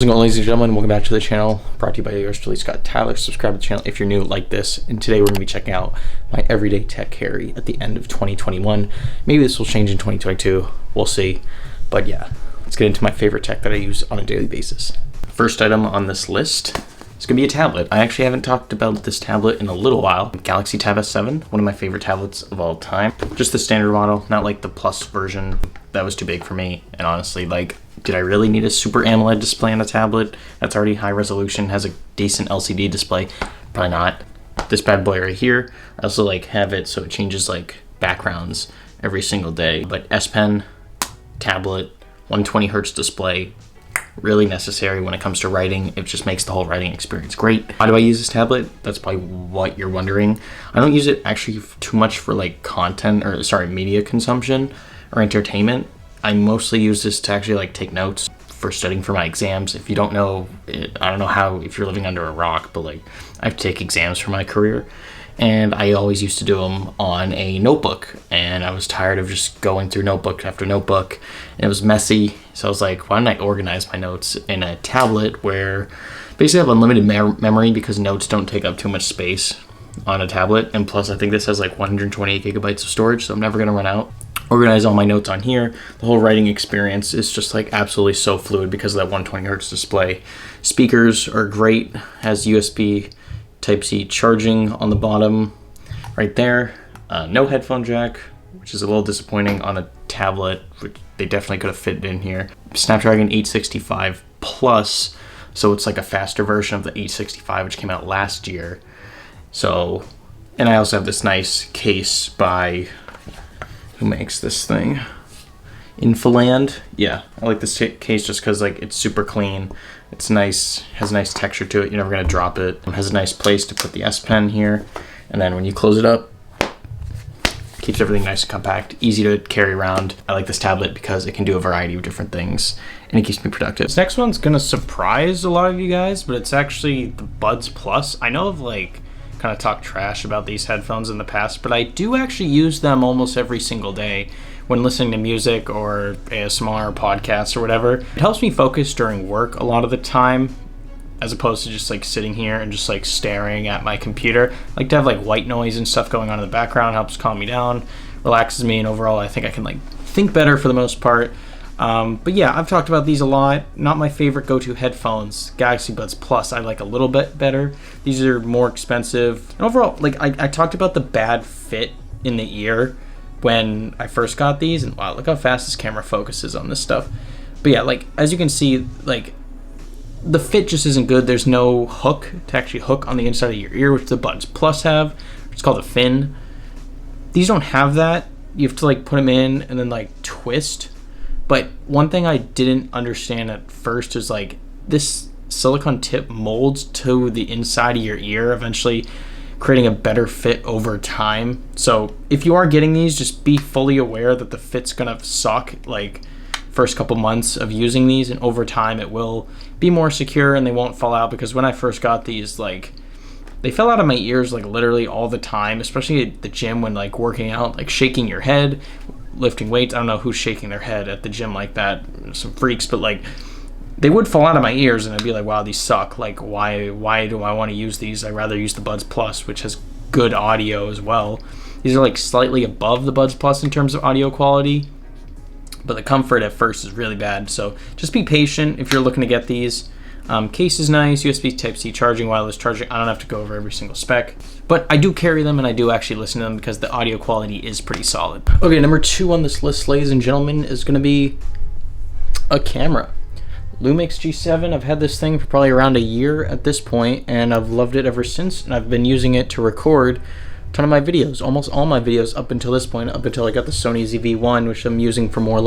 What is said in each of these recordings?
How's it going, ladies and gentlemen? Welcome back to the channel, brought to you by yours truly, Scott Tyler. Subscribe to the channel if you're new, like this. And today we're going to be checking out my everyday tech carry at the end of 2021. Maybe this will change in 2022. We'll see. But yeah, let's get into my favorite tech that I use on a daily basis. First item on this list is going to be a tablet. I actually haven't talked about this tablet in a little while. Galaxy Tab S7, one of my favorite tablets of all time. Just the standard model, not like the Plus version. That was too big for me. And honestly, did I really need a super AMOLED display on a tablet that's already high resolution, has a decent LCD display? Probably not. This bad boy right here, I also have it so it changes backgrounds every single day. But S Pen, tablet, 120 hertz display, really necessary when it comes to writing. It just makes the whole writing experience great. Why do I use this tablet? That's probably what you're wondering. I don't use it actually too much for media consumption or entertainment. I mostly use this to actually take notes for studying for my exams. If you don't know, I don't know if you're living under a rock, but I have to take exams for my career, and I always used to do them on a notebook, and I was tired of just going through notebook after notebook, and it was messy. So I was like, why don't I organize my notes in a tablet where basically I have unlimited memory because notes don't take up too much space on a tablet, and plus I think this has 128 gigabytes of storage, so I'm never gonna run out. Organize all my notes on here. The whole writing experience is just absolutely so fluid because of that 120 hertz display. Speakers are great. Has USB Type-C charging on the bottom right there. No headphone jack, which is a little disappointing on a tablet, which they definitely could have fit in here. Snapdragon 865 Plus, so it's a faster version of the 865, which came out last year. So, and I also have this nice case by, who makes this thing? Infoland. Yeah, I like this case just because it's super clean. It's nice, has a nice texture to it. You're never gonna drop it. It has a nice place to put the S Pen here, and then when you close it up, keeps everything nice and compact, easy to carry around. I like this tablet because it can do a variety of different things, and it keeps me productive. This next one's gonna surprise a lot of you guys, but it's actually the Buds Plus. I know I've kind of talked trash about these headphones in the past, but I do actually use them almost every single day when listening to music or ASMR podcasts or whatever. It helps me focus during work a lot of the time, as opposed to just sitting here and just staring at my computer. I like to have white noise and stuff going on in the background. Helps calm me down, relaxes me, and overall I think I can think better for the most part. But yeah, I've talked about these a lot. Not my favorite go-to headphones. Galaxy Buds Plus I like a little bit better. These are more expensive. And overall, I talked about the bad fit in the ear when I first got these, and wow, look how fast this camera focuses on this stuff. But yeah, as you can see, the fit just isn't good. There's no hook to actually hook on the inside of your ear, which the Buds Plus have. It's called a fin. These don't have that. You have to put them in and then twist. But one thing I didn't understand at first is this silicone tip molds to the inside of your ear, eventually creating a better fit over time. So if you are getting these, just be fully aware that the fit's gonna suck first couple months of using these, and over time it will be more secure and they won't fall out, because when I first got these, they fell out of my ears literally all the time, especially at the gym when working out, shaking your head, lifting weights. I don't know who's shaking their head at the gym like that, some freaks, but they would fall out of my ears and I'd be wow, these suck. Why do I want to use these? I'd rather use the Buds Plus, which has good audio as well. These are slightly above the Buds Plus in terms of audio quality, but the comfort at first is really bad. So just be patient if you're looking to get these. Case is nice, USB Type-C charging, wireless charging. I don't have to go over every single spec, but I do carry them and I do actually listen to them because the audio quality is pretty solid. Okay, number 2 on this list, ladies and gentlemen, is going to be a camera. Lumix G7. I've had this thing for probably around a year at this point, and I've loved it ever since, and I've been using it to record a ton of my videos, almost all my videos up until this point, up until I got the Sony ZV-1, which I'm using for more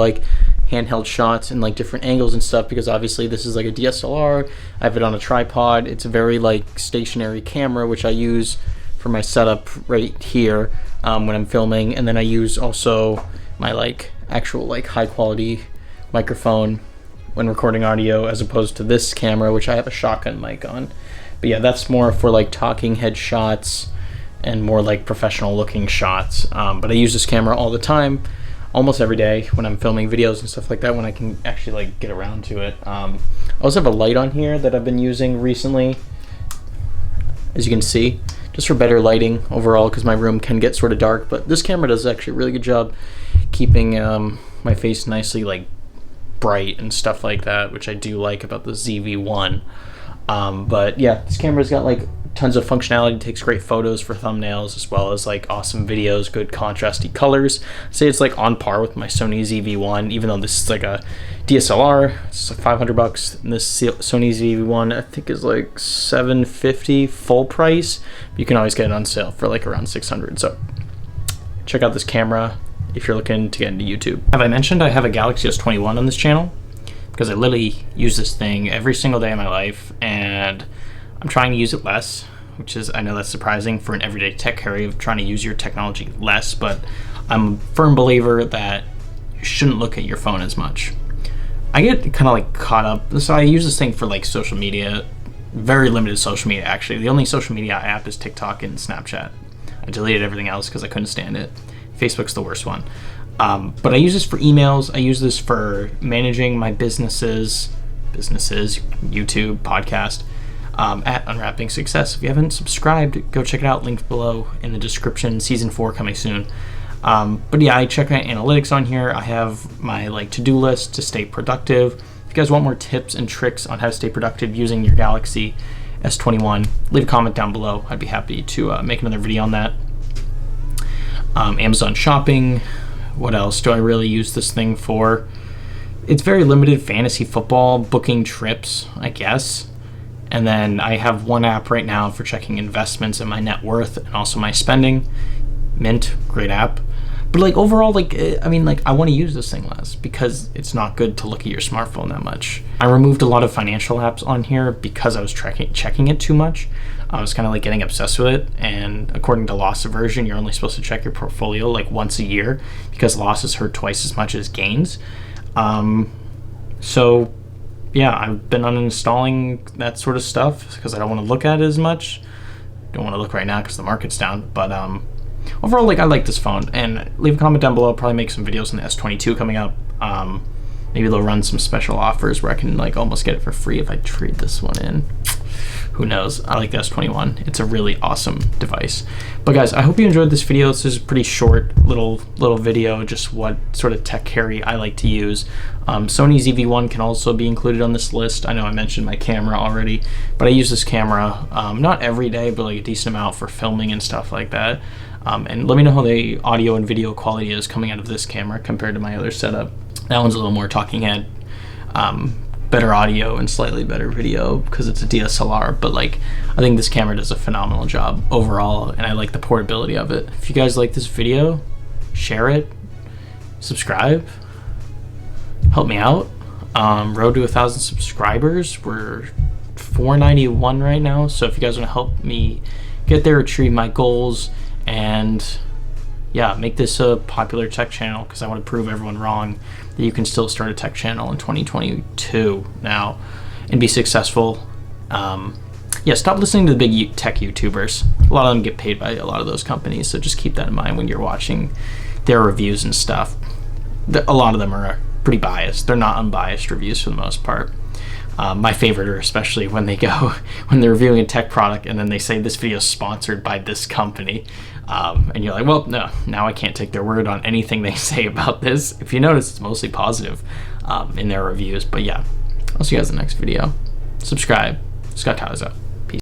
handheld shots and different angles and stuff, because obviously this is a DSLR. I have it on a tripod. It's a very stationary camera, which I use for my setup right here when I'm filming, and then I use also my actual high quality microphone when recording audio, as opposed to this camera, which I have a shotgun mic on. But yeah, that's more for talking head shots and more professional looking shots. But I use this camera all the time. almost every day when I'm filming videos and stuff like that, when I can actually like get around to it. I also have a light on here that I've been using recently, as you can see, just for better lighting overall, because my room can get sort of dark. But this camera does actually a really good job keeping my face nicely like bright and stuff like that, which I do like about the ZV-1. But yeah, this camera's got like tons of functionality, takes great photos for thumbnails, as well as like awesome videos, good contrasty colors. I'd say it's like on par with my Sony ZV-1, even though this is like a DSLR. It's like $500, and this Sony ZV-1 I think is like $750 full price. You can always get it on sale for like around $600. So check out this camera if you're looking to get into YouTube. Have I mentioned I have a Galaxy S21 on this channel? Because I literally use this thing every single day of my life, and I'm trying to use it less, which is, I know that's surprising for an everyday tech carry of trying to use your technology less, but I'm a firm believer that you shouldn't look at your phone as much. I get kind of like caught up, so I use this thing for like social media, very limited social media actually. The only social media app is TikTok and Snapchat. I deleted everything else because I couldn't stand it. Facebook's the worst one. But I use this for emails. I use this for managing my businesses, YouTube, podcast, at Unwrapping Success. If you haven't subscribed, go check it out. Linked below in the description. Season 4 coming soon. But yeah, I check my analytics on here. I have my like to-do list to stay productive. If you guys want more tips and tricks on how to stay productive using your Galaxy S21, leave a comment down below. I'd be happy to make another video on that. Amazon shopping. What else do I really use this thing for? It's very limited. Fantasy football, booking trips, I guess. And then I have one app right now for checking investments and my net worth and also my spending. Mint, great app. But like overall, like, I mean, like I want to use this thing less because it's not good to look at your smartphone that much. I removed a lot of financial apps on here because I was checking it too much. I was kind of like getting obsessed with it. And according to loss aversion, you're only supposed to check your portfolio like once a year because losses hurt twice as much as gains. So yeah, I've been uninstalling that sort of stuff because I don't want to look at it as much. Don't want to look right now because the market's down. But overall, like I like this phone. And leave a comment down below. I'll probably make some videos on the S22 coming up. Maybe they'll run some special offers where I can like almost get it for free if I trade this one in. Who knows? I like the S21. It's a really awesome device. But guys, I hope you enjoyed this video. This is a pretty short little video, just what sort of tech carry I like to use. Sony ZV-1 can also be included on this list. I know I mentioned my camera already, but I use this camera not every day, but like a decent amount for filming and stuff like that. And let me know how the audio and video quality is coming out of this camera compared to my other setup. That one's a little more talking head. Better audio and slightly better video because it's a DSLR, but like I think this camera does a phenomenal job overall, and I like the portability of it. If you guys like this video, share it, subscribe, help me out. Road to 1,000 subscribers. We're 491 right now, so if you guys want to help me get there, achieve my goals, and yeah, make this a popular tech channel, because I want to prove everyone wrong that you can still start a tech channel in 2022 now and be successful. Yeah, stop listening to the big tech YouTubers. A lot of them get paid by a lot of those companies, so just keep that in mind when you're watching their reviews and stuff. A lot of them are pretty biased. They're not unbiased reviews for the most part. My favorite are especially when when they're reviewing a tech product and then they say this video is sponsored by this company. And you're like, well, no, now I can't take their word on anything they say about this. If you notice, it's mostly positive in their reviews. But yeah, I'll see you guys in the next video. Subscribe. Scott Tyler's out.